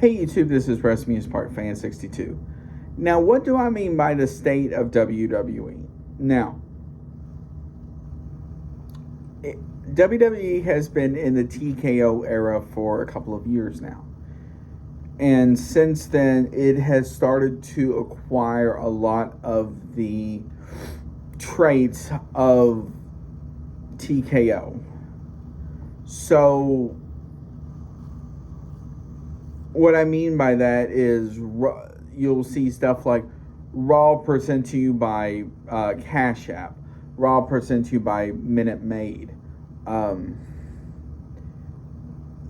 Hey YouTube, this is Wrestling Park Fan 62. Now, what do I mean by the state of WWE? Now, WWE has been in the TKO era for a couple of years now. And since then, it has started to acquire a lot of the traits of TKO. So, what I mean by that is you'll see stuff like Raw presented to you by Cash App, Raw presented to you by Minute Maid,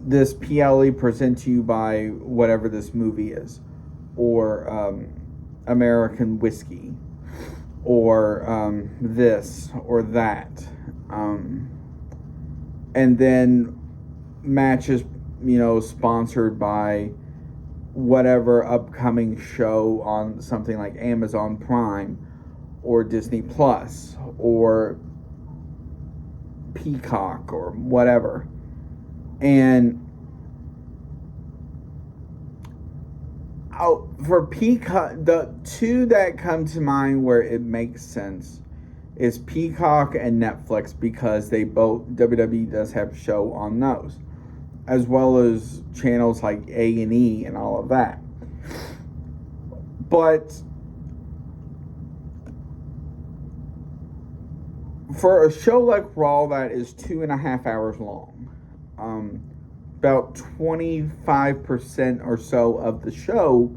this PLE presented to you by whatever this movie is, or American Whiskey, or this or that, and then matches, sponsored by whatever upcoming show on something like Amazon Prime or Disney Plus or Peacock or whatever. And for Peacock, the two that come to mind where it makes sense is Peacock and Netflix, because they both, WWE does have a show on those, as well as channels like A&E and all of that. But for a show like Raw that is 2.5 hours long, about 25% or so of the show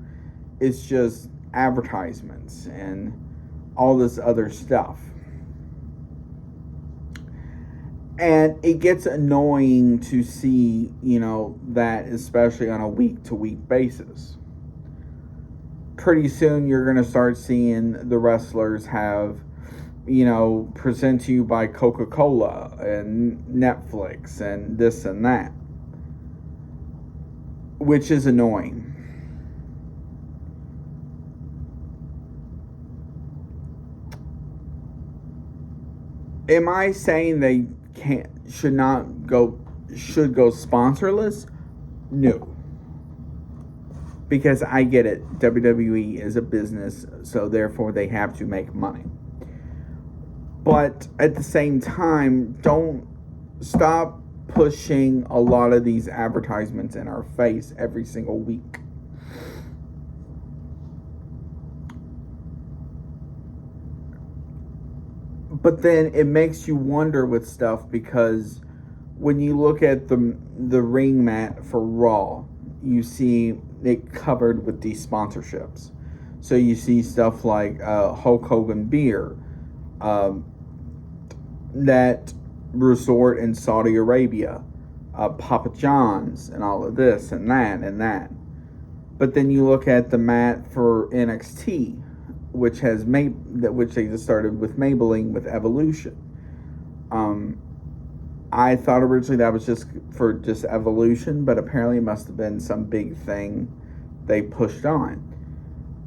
is just advertisements and all this other stuff. And it gets annoying to see, that, especially on a week-to-week basis. Pretty soon you're going to start seeing the wrestlers have, present to you by Coca-Cola and Netflix and this and that, which is annoying. Am I saying they should go sponsorless? No. Because I get it. WWE is a business, so therefore they have to make money. But at the same time, don't stop pushing a lot of these advertisements in our face every single week. But then it makes you wonder with stuff, because when you look at the ring mat for Raw, you see it covered with these sponsorships. So you see stuff like Hulk Hogan beer, that resort in Saudi Arabia, Papa John's, and all of this and that and that. But then you look at the mat for NXT, which they just started with Maybelline with Evolution. I thought originally that was just for Evolution, but apparently it must have been some big thing they pushed on.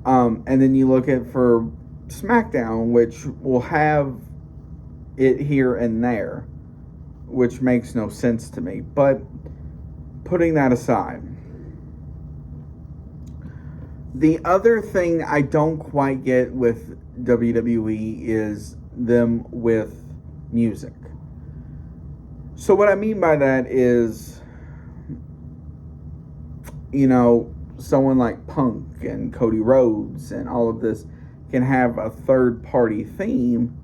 And then you look at for SmackDown, which will have it here and there, which makes no sense to me. But putting that aside, the other thing I don't quite get with WWE is them with music. So what I mean by that is, someone like Punk and Cody Rhodes and all of this can have a third-party theme,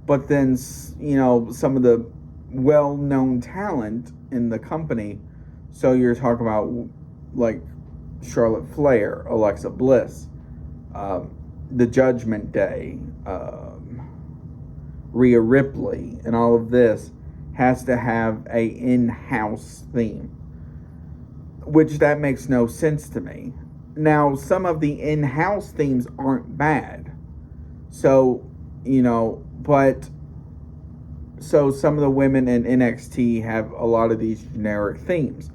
but then, some of the well-known talent in the company, so you're talking about, like, Charlotte Flair, Alexa Bliss, The Judgment Day, Rhea Ripley, and all of this has to have a in-house theme, which that makes no sense to me. Now, some of the in-house themes aren't bad, so some of the women in NXT have a lot of these generic themes.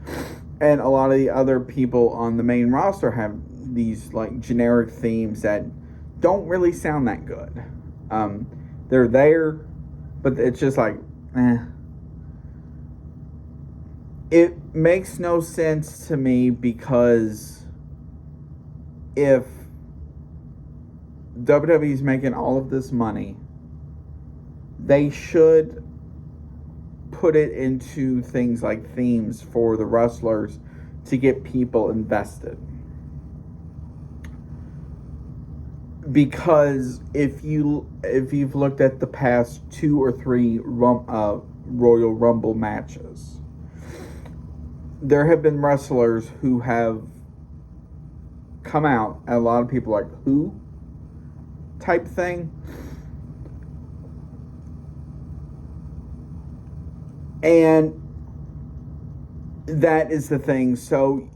And a lot of the other people on the main roster have these like generic themes that don't really sound that good. They're there, but it's just like, eh. It makes no sense to me because if WWE's making all of this money, they should put it into things like themes for the wrestlers to get people invested. Because if you've looked at the past 2 or 3 Royal Rumble matches, there have been wrestlers who have come out, and a lot of people like, who? Type thing. And that is the thing. So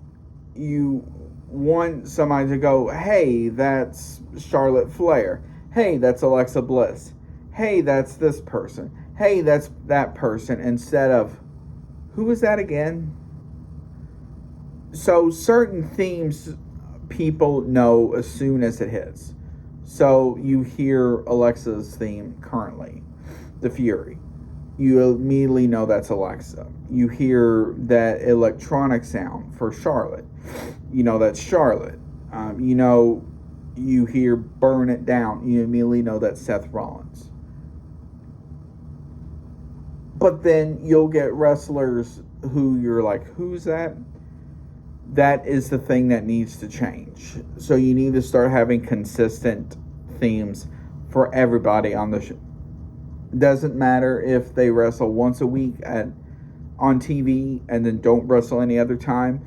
you want somebody to go, hey, that's Charlotte Flair. Hey, that's Alexa Bliss. Hey, that's this person. Hey, that's that person. Instead of, who is that again? So certain themes people know as soon as it hits. So you hear Alexa's theme currently, The Fury. You immediately know that's Alexa. You hear that electronic sound for Charlotte. You know that's Charlotte. You hear Burn It Down. You immediately know that's Seth Rollins. But then you'll get wrestlers who you're like, who's that? That is the thing that needs to change. So you need to start having consistent themes for everybody on the show. Doesn't matter if they wrestle once a week on TV and then don't wrestle any other time,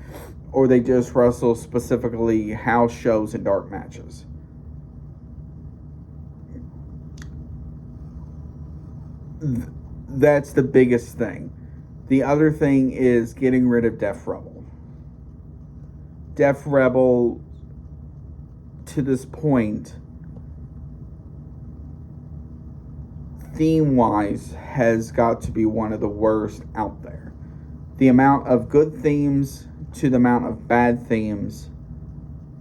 or they just wrestle specifically house shows and dark matches. That's the biggest thing. The other thing is getting rid of Def Rebel. Def Rebel, to this point, theme-wise, has got to be one of the worst out there. The amount of good themes to the amount of bad themes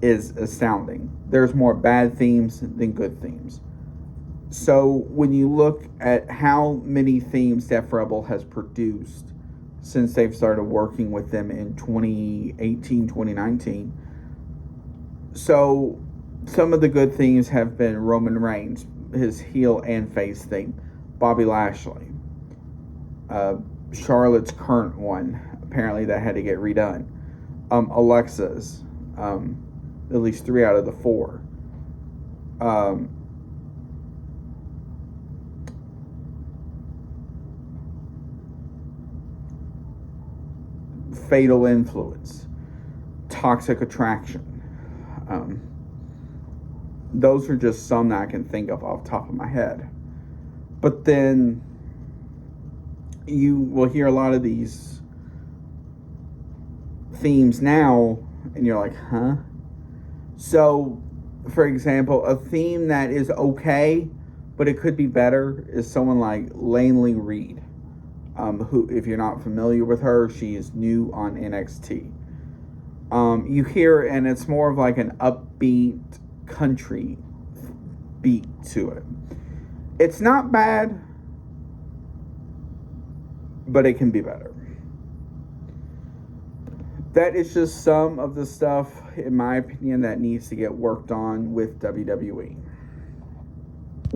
is astounding. There's more bad themes than good themes. So when you look at how many themes Def Rebel has produced since they've started working with them in 2018, 2019. So some of the good themes have been Roman Reigns, his heel and face theme, Bobby Lashley, Charlotte's current one, apparently that had to get redone, Alexa's, at least 3 out of the 4, Fatal Influence, Toxic Attraction. Those are just some that I can think of off the top of my head. But then you will hear a lot of these themes now, and you're like, huh? So, for example, a theme that is okay, but it could be better, is someone like Laney Reed. Who, if you're not familiar with her, she is new on NXT. You hear, and it's more of like an upbeat country beat to it. It's not bad, but it can be better. That is just some of the stuff, in my opinion, that needs to get worked on with WWE.